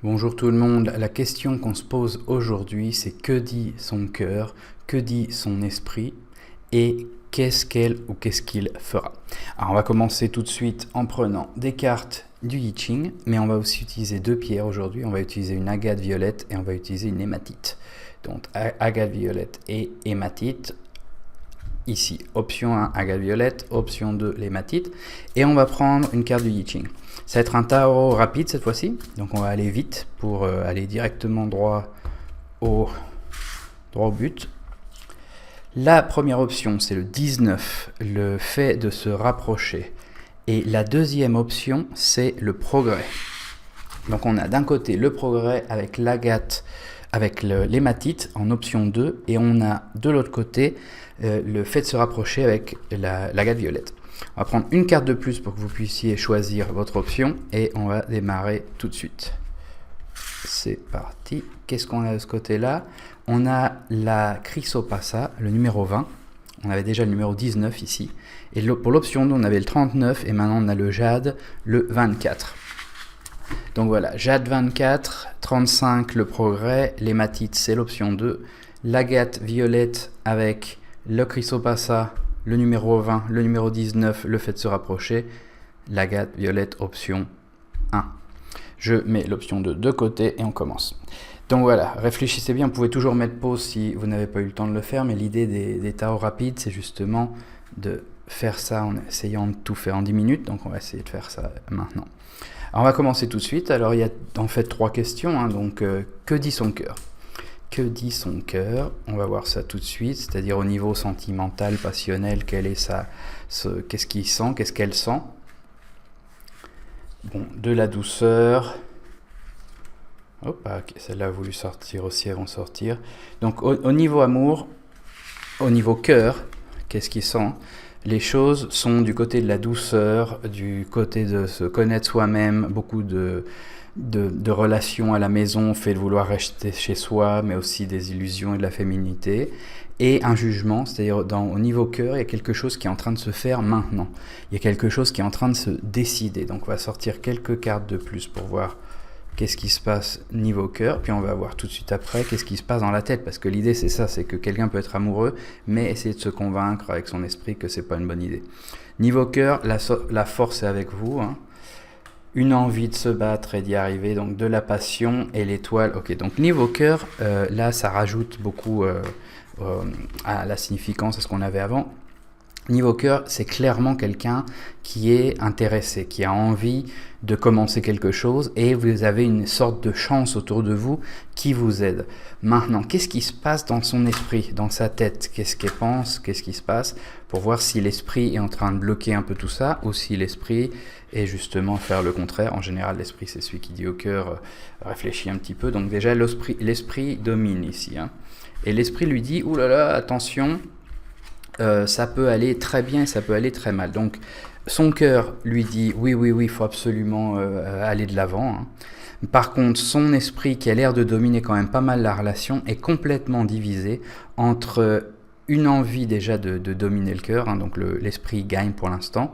Bonjour tout le monde, la question qu'on se pose aujourd'hui c'est que dit son cœur, que dit son esprit et qu'est-ce qu'elle ou qu'est-ce qu'il fera. Alors on va commencer tout de suite en prenant des cartes du I Ching, mais on va aussi utiliser deux pierres aujourd'hui, on va utiliser une agate violette et on va utiliser une hématite. Donc agate violette et hématite. Ici, option 1, agate violette, option 2, l'hématite. Et on va prendre une carte du I Ching. Ça va être un tarot rapide cette fois-ci, donc on va aller vite pour aller directement droit au but. La première option, c'est le 19, le fait de se rapprocher. Et la deuxième option, c'est le progrès. Donc on a d'un côté le progrès avec l'agate, avec l'hématite en option 2, et on a de l'autre côté le fait de se rapprocher avec l'agate violette. On va prendre une carte de plus pour que vous puissiez choisir votre option et on va démarrer tout de suite. C'est parti. Qu'est-ce qu'on a de ce côté-là? On a la Chrysopassa, le numéro 20. On avait déjà le numéro 19 ici. Et pour l'option 2, on avait le 39 et maintenant on a le Jade, le 24. Donc voilà, Jade 24, 35 le progrès, l'hématite c'est l'option 2, l'agate violette avec le Chrysopassa, le numéro 20, le numéro 19, le fait de se rapprocher, l'agate violette option 1. Je mets l'option 2 de côté et on commence. Donc voilà, réfléchissez bien, vous pouvez toujours mettre pause si vous n'avez pas eu le temps de le faire, mais l'idée des tarots rapides, c'est justement de faire ça en essayant de tout faire en 10 minutes, donc on va essayer de faire ça maintenant. Alors on va commencer tout de suite. Alors il y a en fait 3 questions, hein, donc que dit son cœur? Que dit son cœur? On va voir ça tout de suite, c'est-à-dire au niveau sentimental, passionnel, qu'est-ce qu'il sent, qu'est-ce qu'elle sent? Bon, de la douceur. Hop, okay, celle-là a voulu sortir aussi, elles vont sortir. Donc au niveau amour, au niveau cœur, qu'est-ce qu'il sent? Les choses sont du côté de la douceur, du côté de se connaître soi-même, beaucoup de relations à la maison, fait de vouloir rester chez soi, mais aussi des illusions et de la féminité. Et un jugement, c'est-à-dire au niveau cœur, il y a quelque chose qui est en train de se faire maintenant. Il y a quelque chose qui est en train de se décider. Donc on va sortir quelques cartes de plus pour voir qu'est-ce qui se passe niveau cœur, puis on va voir tout de suite après qu'est-ce qui se passe dans la tête, parce que l'idée c'est ça, c'est que quelqu'un peut être amoureux, mais essayer de se convaincre avec son esprit que c'est pas une bonne idée. Niveau cœur, la force est avec vous, hein. Une envie de se battre et d'y arriver, donc de la passion et l'étoile. Ok, donc niveau cœur, là ça rajoute beaucoup à la significance, à ce qu'on avait avant. Niveau cœur, c'est clairement quelqu'un qui est intéressé, qui a envie de commencer quelque chose et vous avez une sorte de chance autour de vous qui vous aide. Maintenant, qu'est-ce qui se passe dans son esprit, dans sa tête? Qu'est-ce qu'elle pense? Qu'est-ce qui se passe? Pour voir si l'esprit est en train de bloquer un peu tout ça ou si l'esprit est justement faire le contraire. En général, l'esprit, c'est celui qui dit au cœur, réfléchis un petit peu. Donc déjà, l'esprit domine ici, hein. Et l'esprit lui dit, ouh là là, attention, ça peut aller très bien, ça peut aller très mal. Donc son cœur lui dit oui, il faut absolument aller de l'avant, hein. Par contre, son esprit, qui a l'air de dominer quand même pas mal la relation, est complètement divisé entre une envie déjà de dominer le cœur, hein, donc l'esprit gagne pour l'instant,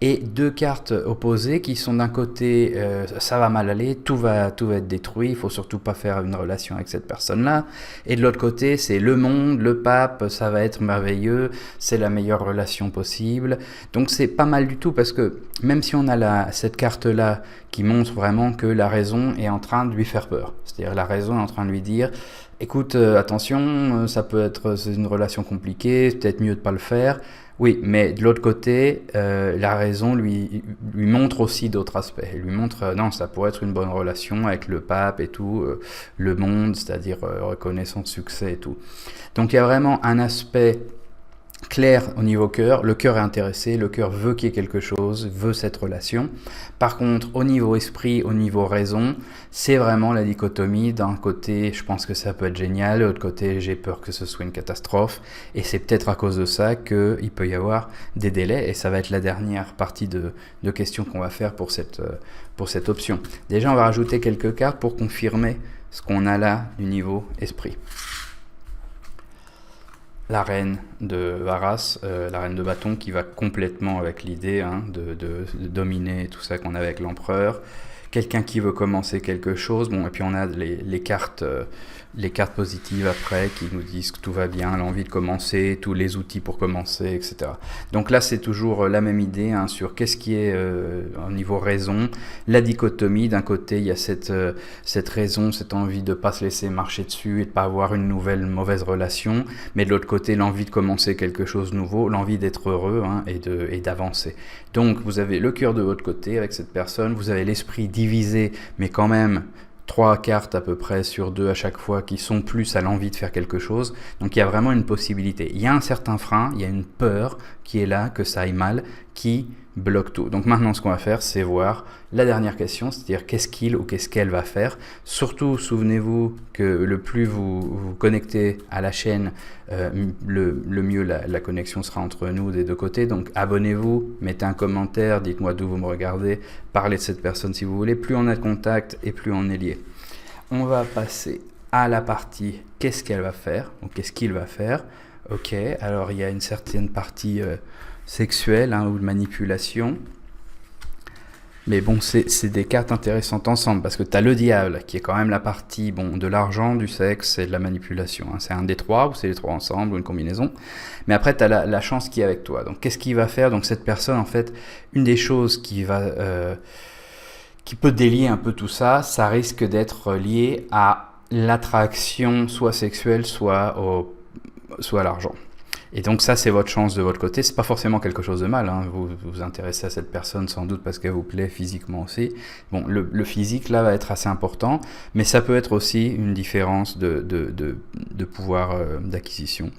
et deux cartes opposées qui sont d'un côté ça va mal aller, tout va être détruit, il faut surtout pas faire une relation avec cette personne-là, et de l'autre côté c'est le monde, le pape, ça va être merveilleux, c'est la meilleure relation possible. Donc c'est pas mal du tout, parce que même si on a cette carte-là qui montre vraiment que la raison est en train de lui faire peur, c'est-à-dire la raison est en train de lui dire écoute, attention, c'est une relation compliquée, c'est peut-être mieux de pas le faire. Oui, mais de l'autre côté, la raison lui montre aussi d'autres aspects. Elle lui montre, non, ça pourrait être une bonne relation avec le pape et tout, le monde, c'est-à-dire reconnaissance, succès et tout. Donc il y a vraiment un aspect clair au niveau cœur, le cœur est intéressé, le cœur veut qu'il y ait quelque chose, veut cette relation. Par contre, au niveau esprit, au niveau raison, c'est vraiment la dichotomie. D'un côté, je pense que ça peut être génial, de l'autre côté, j'ai peur que ce soit une catastrophe, et c'est peut-être à cause de ça qu'il peut y avoir des délais, et ça va être la dernière partie de questions qu'on va faire pour cette option. Déjà, on va rajouter quelques cartes pour confirmer ce qu'on a là du niveau esprit. La reine de Varas, la reine de bâton, qui va complètement avec l'idée, hein, de dominer tout ça qu'on avait avec l'empereur, quelqu'un qui veut commencer quelque chose. Bon, et puis on a les cartes positives après qui nous disent que tout va bien, l'envie de commencer, tous les outils pour commencer, etc. Donc là, c'est toujours la même idée hein, sur qu'est-ce qui est au niveau raison. La dichotomie, d'un côté, il y a cette raison, cette envie de ne pas se laisser marcher dessus et de ne pas avoir une nouvelle mauvaise relation, mais de l'autre côté, l'envie de commencer quelque chose de nouveau, l'envie d'être heureux hein, et d'avancer. Donc, vous avez le cœur de votre côté avec cette personne, vous avez l'esprit divisé, mais quand même 3 cartes à peu près sur 2 à chaque fois qui sont plus à l'envie de faire quelque chose. Donc il y a vraiment une possibilité. Il y a un certain frein, il y a une peur qui est là, que ça aille mal, qui bloque tout. Donc maintenant ce qu'on va faire, c'est voir la dernière question, c'est-à-dire qu'est-ce qu'il ou qu'est-ce qu'elle va faire. Surtout, souvenez-vous que le plus vous vous connectez à la chaîne, le mieux la connexion sera entre nous des deux côtés. Donc abonnez-vous, mettez un commentaire, dites-moi d'où vous me regardez, parlez de cette personne si vous voulez. Plus on a de contact et plus on est lié. On va passer à la partie qu'est-ce qu'elle va faire ou qu'est-ce qu'il va faire. Ok, alors il y a une certaine partie sexuelle hein, ou de manipulation. Mais bon, c'est des cartes intéressantes ensemble parce que tu as le diable qui est quand même la partie de l'argent, du sexe et de la manipulation. Hein. C'est un des trois ou c'est les trois ensemble ou une combinaison. Mais après, tu as la chance qui est avec toi. Donc, qu'est-ce qu'il va faire? Donc, cette personne, en fait, une des choses qui peut délier un peu tout ça, ça risque d'être lié à l'attraction soit sexuelle, soit à l'argent. Et donc ça, c'est votre chance de votre côté. C'est pas forcément quelque chose de mal. Hein. Vous vous intéressez à cette personne sans doute parce qu'elle vous plaît physiquement aussi. Bon, le physique là va être assez important, mais ça peut être aussi une différence de pouvoir d'acquisition.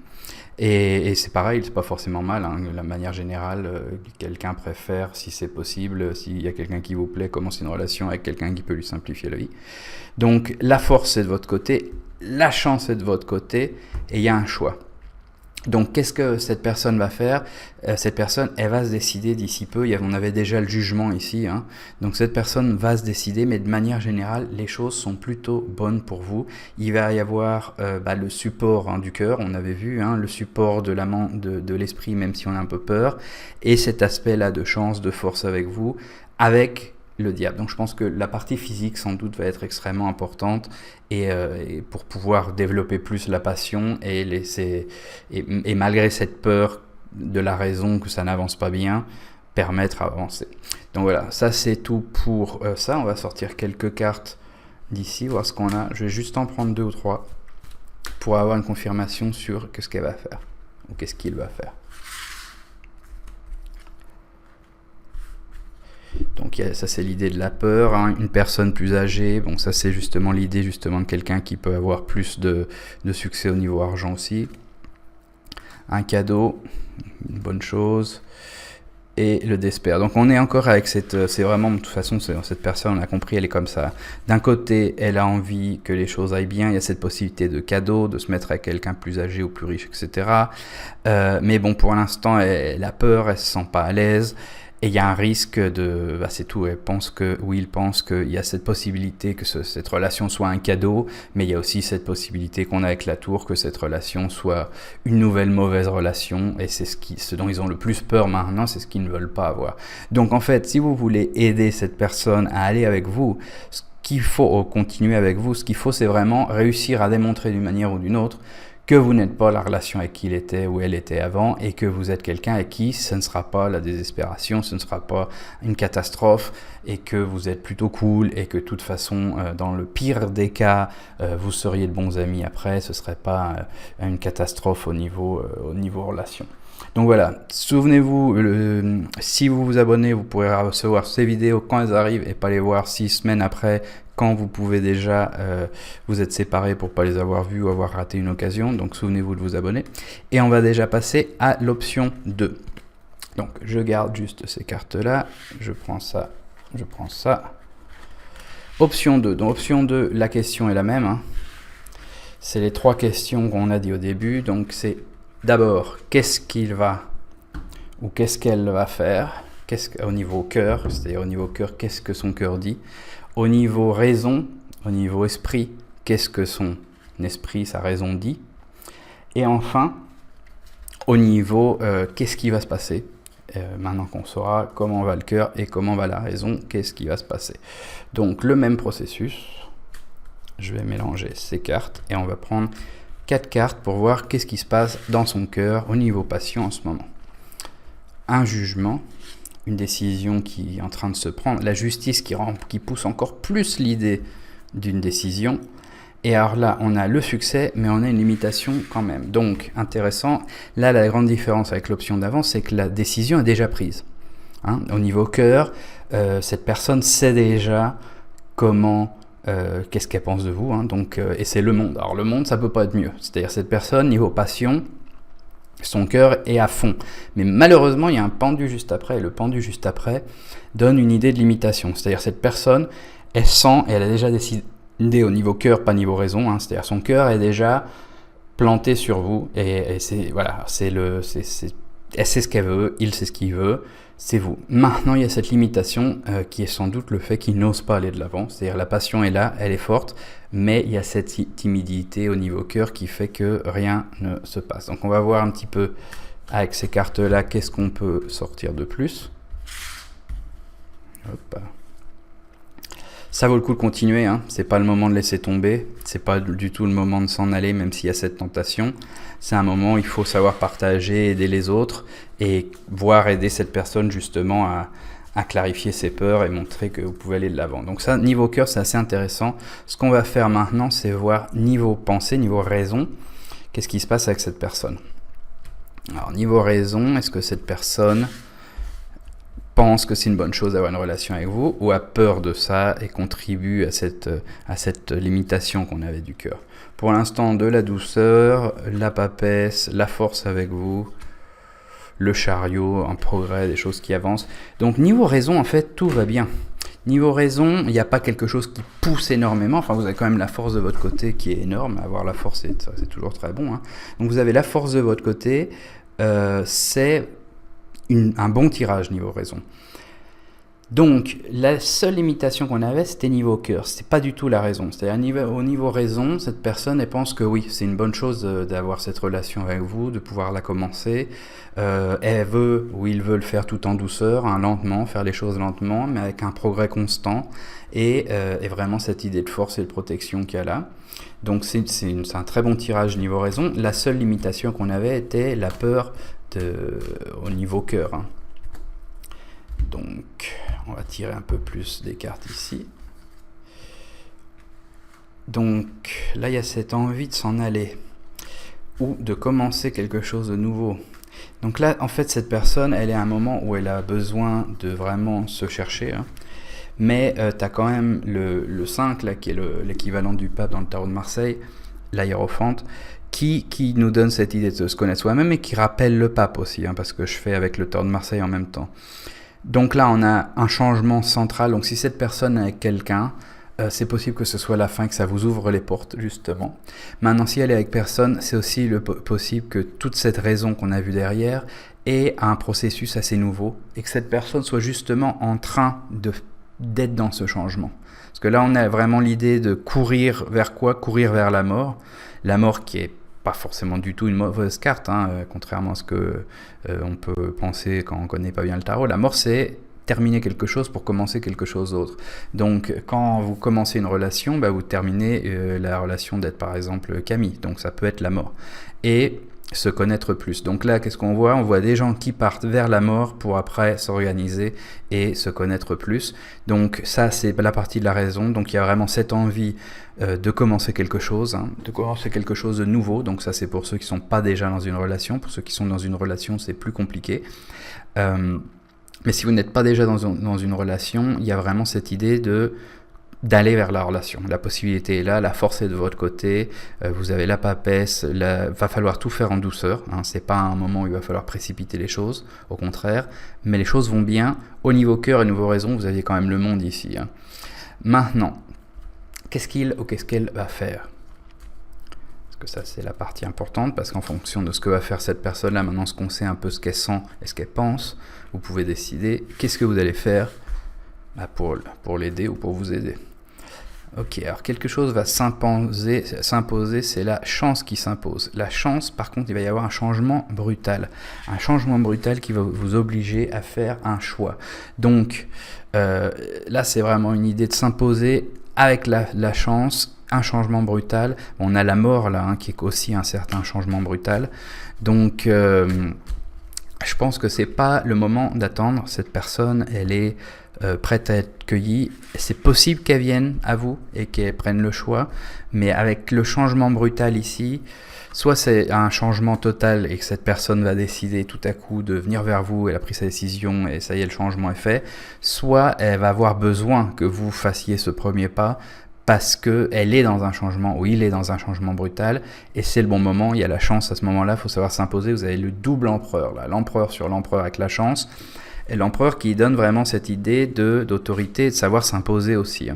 Et c'est pareil, c'est pas forcément mal. Hein. La manière générale, quelqu'un préfère, si c'est possible, s'il y a quelqu'un qui vous plaît, commencer une relation avec quelqu'un qui peut lui simplifier la vie. Donc la force est de votre côté, la chance est de votre côté, et il y a un choix. Donc, qu'est-ce que cette personne va faire? Cette personne, elle va se décider d'ici peu. On avait déjà le jugement ici. Hein. Donc, cette personne va se décider, mais de manière générale, les choses sont plutôt bonnes pour vous. Il va y avoir le support hein, du cœur, on avait vu, hein, le support de l'esprit, même si on a un peu peur, et cet aspect-là de chance, de force avec vous, avec le diable. Donc je pense que la partie physique sans doute va être extrêmement importante et pour pouvoir développer plus la passion et malgré cette peur de la raison que ça n'avance pas bien, permettre d'avancer. Donc voilà, ça c'est tout pour ça. On va sortir quelques cartes d'ici, voir ce qu'on a. Je vais juste en prendre 2 ou 3 pour avoir une confirmation sur ce qu'elle va faire ou qu'est-ce qu'il va faire. Donc ça c'est l'idée de la peur, hein. Une personne plus âgée, bon ça c'est justement l'idée de quelqu'un qui peut avoir plus de succès au niveau argent aussi. Un cadeau, une bonne chose, et le despair. Donc on est encore avec c'est vraiment, de toute façon cette personne, on a compris, elle est comme ça. D'un côté, elle a envie que les choses aillent bien, il y a cette possibilité de cadeau, de se mettre avec quelqu'un plus âgé ou plus riche, etc. Mais bon, pour l'instant, elle a peur, elle se sent pas à l'aise. Et il y a un risque c'est tout, il pense qu'il y a cette possibilité que cette relation soit un cadeau, mais il y a aussi cette possibilité qu'on a avec la tour, que cette relation soit une nouvelle mauvaise relation, et c'est ce dont ils ont le plus peur maintenant, c'est ce qu'ils ne veulent pas avoir. Donc en fait, si vous voulez aider cette personne à aller avec vous, ce qu'il faut continuer avec vous, ce qu'il faut c'est vraiment réussir à démontrer d'une manière ou d'une autre que vous n'êtes pas la relation avec qui il était ou elle était avant et que vous êtes quelqu'un avec qui ce ne sera pas la désespération, ce ne sera pas une catastrophe et que vous êtes plutôt cool et que de toute façon, dans le pire des cas, vous seriez de bons amis après, ce ne serait pas une catastrophe au niveau relation. Donc voilà, souvenez-vous, si vous vous abonnez, vous pourrez recevoir ces vidéos quand elles arrivent et pas les voir 6 semaines après, quand vous pouvez déjà vous être séparés pour pas les avoir vus ou avoir raté une occasion. Donc souvenez-vous de vous abonner. Et on va déjà passer à l'option 2. Donc je garde juste ces cartes-là, je prends ça. Option 2. Donc option 2, la question est la même. Hein. C'est les 3 questions qu'on a dit au début. Donc c'est d'abord, qu'est-ce qu'il va ou qu'est-ce qu'elle va faire au niveau cœur, c'est-à-dire au niveau cœur, qu'est-ce que son cœur dit. Au niveau raison, au niveau esprit, qu'est-ce que son esprit, sa raison dit. Et enfin, au niveau qu'est-ce qui va se passer. maintenant qu'on saura comment va le cœur et comment va la raison, qu'est-ce qui va se passer. Donc le même processus, je vais mélanger ces cartes et on va prendre 4 cartes pour voir qu'est-ce qui se passe dans son cœur au niveau passion en ce moment. Un jugement, une décision qui est en train de se prendre, la justice qui pousse encore plus l'idée d'une décision. Et alors là, on a le succès, mais on a une limitation quand même. Donc, intéressant. Là, la grande différence avec l'option d'avant, c'est que la décision est déjà prise. Au niveau cœur, cette personne sait déjà comment, qu'est-ce qu'elle pense de vous. Et c'est le monde. Alors, le monde, ça peut pas être mieux. C'est-à-dire, cette personne, niveau passion, son cœur est à fond. Mais malheureusement, il y a un pendu juste après. Et le pendu juste après donne une idée de limitation. C'est-à-dire, cette personne, elle sent et elle a déjà décidé au niveau cœur, pas niveau raison, c'est-à-dire son cœur est déjà planté sur vous et c'est voilà, elle sait ce qu'elle veut, il sait ce qu'il veut, c'est vous. Maintenant, il y a cette limitation qui est sans doute le fait qu'il n'ose pas aller de l'avant, c'est-à-dire la passion est là, elle est forte, mais il y a cette timidité au niveau cœur qui fait que rien ne se passe. Donc on va voir un petit peu avec ces cartes-là qu'est-ce qu'on peut sortir de plus. Hop. Ça vaut le coup de continuer, c'est pas le moment de laisser tomber, c'est pas du tout le moment de s'en aller, même s'il y a cette tentation. C'est un moment où il faut savoir partager, aider les autres et voir aider cette personne justement à clarifier ses peurs et montrer que vous pouvez aller de l'avant. Donc ça, niveau cœur, c'est assez intéressant. Ce qu'on va faire maintenant, c'est voir niveau pensée, niveau raison, qu'est-ce qui se passe avec cette personne. Alors niveau raison, est-ce que cette personne pense que c'est une bonne chose d'avoir une relation avec vous ou a peur de ça et contribue à cette limitation qu'on avait du cœur. Pour l'instant, de la douceur, la papesse, la force avec vous, le chariot, un progrès, des choses qui avancent. Donc niveau raison, en fait, tout va bien. Niveau raison, il n'y a pas quelque chose qui pousse énormément. Enfin, vous avez quand même la force de votre côté qui est énorme. Avoir la force, c'est toujours très bon. Donc vous avez la force de votre côté. C'est un bon tirage niveau raison. Donc, la seule limitation qu'on avait, c'était niveau cœur. C'était pas du tout la raison. C'est-à-dire, au niveau raison, cette personne, elle pense que oui, c'est une bonne chose d'avoir cette relation avec vous, de pouvoir la commencer. Elle veut, ou il veut le faire tout en douceur, lentement, faire les choses lentement, mais avec un progrès constant. Et vraiment cette idée de force et de protection qu'il y a là. Donc, c'est un très bon tirage niveau raison. La seule limitation qu'on avait était la peur au niveau cœur. Donc, on va tirer un peu plus des cartes ici. Donc, là, il y a cette envie de s'en aller ou de commencer quelque chose de nouveau. Donc là, en fait, cette personne, elle est à un moment où elle a besoin de vraiment se chercher. Mais tu as quand même le 5, là, qui est l'équivalent du pape dans le tarot de Marseille, l'hiérophante, qui nous donne cette idée de se connaître soi-même et qui rappelle le pape aussi, parce que je fais avec le tarot de Marseille en même temps. Donc là, on a un changement central. Donc si cette personne est avec quelqu'un, c'est possible que ce soit la fin, que ça vous ouvre les portes, justement. Maintenant, si elle est avec personne, c'est aussi possible que toute cette raison qu'on a vue derrière ait un processus assez nouveau et que cette personne soit justement en train d'être dans ce changement. Parce que là, on a vraiment l'idée de courir vers quoi ? Courir vers la mort. La mort qui est pas forcément du tout une mauvaise carte, contrairement à ce que on peut penser quand on connaît pas bien le tarot. La mort, c'est terminer quelque chose pour commencer quelque chose d'autre. Donc, quand vous commencez une relation, vous terminez la relation d'être, par exemple, Camille. Donc, ça peut être la mort. Et se connaître plus. Donc là, qu'est-ce qu'on voit ? On voit des gens qui partent vers la mort pour après s'organiser et se connaître plus. Donc ça, c'est la partie de la raison. Donc il y a vraiment cette envie de commencer quelque chose, de commencer quelque chose de nouveau. Donc ça, c'est pour ceux qui ne sont pas déjà dans une relation. Pour ceux qui sont dans une relation, c'est plus compliqué. Mais si vous n'êtes pas déjà dans une relation, il y a vraiment cette idée d'aller vers la relation. La possibilité est là, la force est de votre côté, vous avez la papesse, va falloir tout faire en douceur, c'est pas un moment où il va falloir précipiter les choses, au contraire, mais les choses vont bien. Au niveau cœur et niveau raison, vous aviez quand même le monde ici. Maintenant, qu'est-ce qu'elle va faire ? Parce que ça, c'est la partie importante, parce qu'en fonction de ce que va faire cette personne-là, maintenant ce qu'on sait un peu ce qu'elle sent et ce qu'elle pense, vous pouvez décider qu'est-ce que vous allez faire pour l'aider ou pour vous aider. Ok, alors quelque chose va s'imposer, c'est la chance qui s'impose. La chance, par contre, il va y avoir un changement brutal. Un changement brutal qui va vous obliger à faire un choix. Donc, là, c'est vraiment une idée de s'imposer avec la chance, un changement brutal. On a la mort, là, qui est aussi un certain changement brutal. Donc, je pense que c'est pas le moment d'attendre. Cette personne, elle est prête à être cueillie. C'est possible qu'elle vienne à vous et qu'elle prenne le choix, mais avec le changement brutal ici, soit c'est un changement total et que cette personne va décider tout à coup de venir vers vous, elle a pris sa décision et ça y est, le changement est fait, soit elle va avoir besoin que vous fassiez ce premier pas parce qu'elle est dans un changement, ou il est dans un changement brutal, et c'est le bon moment, il y a la chance à ce moment-là, il faut savoir s'imposer, vous avez le double empereur, là, l'empereur sur l'empereur avec la chance, et l'empereur qui donne vraiment cette idée d'autorité, de savoir s'imposer aussi.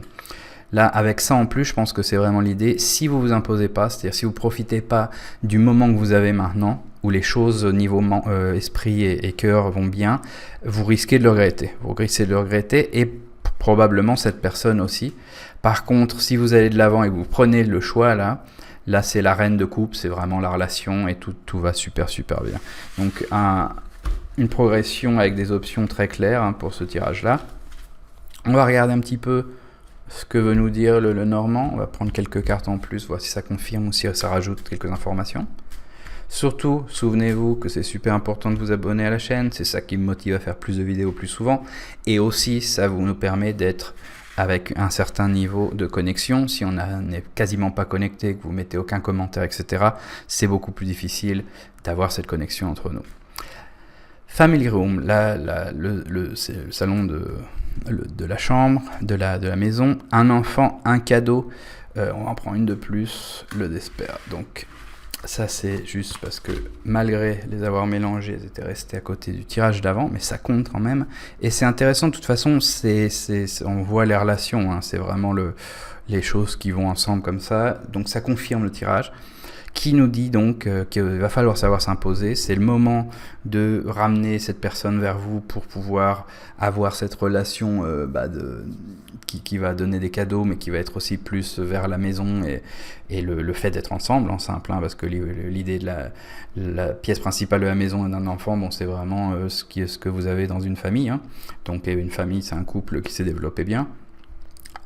Là, avec ça en plus, je pense que c'est vraiment l'idée, si vous vous imposez pas, c'est-à-dire si vous profitez pas du moment que vous avez maintenant, où les choses au niveau esprit et cœur vont bien, vous risquez de le regretter. Vous risquez de le regretter, et probablement cette personne aussi. Par contre, si vous allez de l'avant et que vous prenez le choix là c'est la reine de coupe, c'est vraiment la relation et tout va super bien. Donc une progression avec des options très claires pour ce tirage là. On va regarder un petit peu ce que veut nous dire le Normand. On va prendre quelques cartes en plus, voir si ça confirme ou si ça rajoute quelques informations. Surtout, souvenez-vous que c'est super important de vous abonner à la chaîne, c'est ça qui me motive à faire plus de vidéos plus souvent, et aussi ça nous permet d'être avec un certain niveau de connexion. Si on n'est quasiment pas connecté, que vous mettez aucun commentaire, etc., c'est beaucoup plus difficile d'avoir cette connexion entre nous. Family Room, c'est le salon de la chambre, de la maison. Un enfant, un cadeau. On en prend une de plus, le Despair. Donc ça c'est juste parce que malgré les avoir mélangés, elles étaient restées à côté du tirage d'avant, mais ça compte quand même. Et c'est intéressant, de toute façon, on voit les relations, c'est vraiment les choses qui vont ensemble comme ça. Donc ça confirme le tirage, qui nous dit donc qu'il va falloir savoir s'imposer. C'est le moment de ramener cette personne vers vous pour pouvoir avoir cette relation qui va donner des cadeaux, mais qui va être aussi plus vers la maison et le fait d'être ensemble, en simple, parce que l'idée de la pièce principale de la maison et d'un enfant, bon, c'est vraiment ce que vous avez dans une famille. Donc une famille, c'est un couple qui s'est développé bien.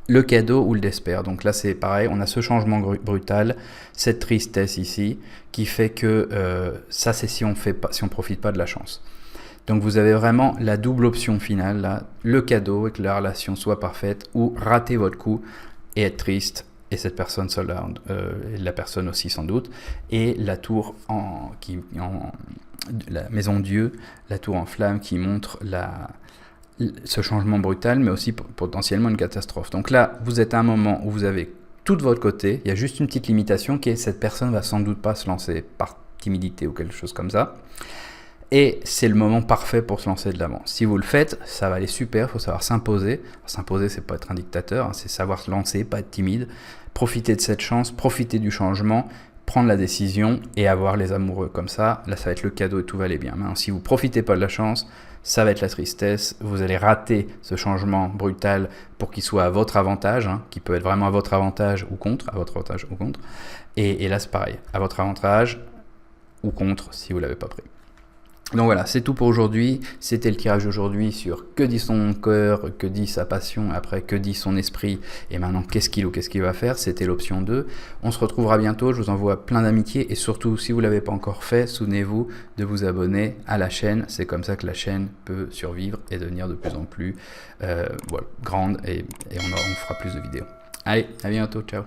Le cadeau ou le Despair. Donc là c'est pareil, on a ce changement brutal, cette tristesse ici, qui fait que ça c'est si on profite pas de la chance. Donc vous avez vraiment la double option finale là, le cadeau et que la relation soit parfaite, ou rater votre coup et être triste, et cette personne la personne aussi sans doute, et la tour la maison Dieu, la tour en flamme qui montre ce changement brutal, mais aussi potentiellement une catastrophe. Donc là, vous êtes à un moment où vous avez tout de votre côté, il y a juste une petite limitation qui est cette personne va sans doute pas se lancer par timidité ou quelque chose comme ça. Et c'est le moment parfait pour se lancer de l'avant. Si vous le faites, ça va aller super, il faut savoir s'imposer. S'imposer, c'est pas être un dictateur, c'est savoir se lancer, pas être timide, profiter de cette chance, profiter du changement, prendre la décision et avoir les amoureux comme ça. Là, ça va être le cadeau et tout va aller bien. Maintenant, si vous profitez pas de la chance, ça va être la tristesse, vous allez rater ce changement brutal pour qu'il soit à votre avantage, qui peut être vraiment à votre avantage ou contre, et là c'est pareil, à votre avantage ou contre si vous ne l'avez pas pris. Donc voilà, c'est tout pour aujourd'hui. C'était le tirage d'aujourd'hui sur que dit son cœur, que dit sa passion, après que dit son esprit, et maintenant qu'est-ce qu'il va faire. C'était l'option 2. On se retrouvera bientôt, je vous envoie plein d'amitié, et surtout si vous ne l'avez pas encore fait, souvenez-vous de vous abonner à la chaîne. C'est comme ça que la chaîne peut survivre et devenir de plus en plus grande, et on fera plus de vidéos. Allez, à bientôt, ciao.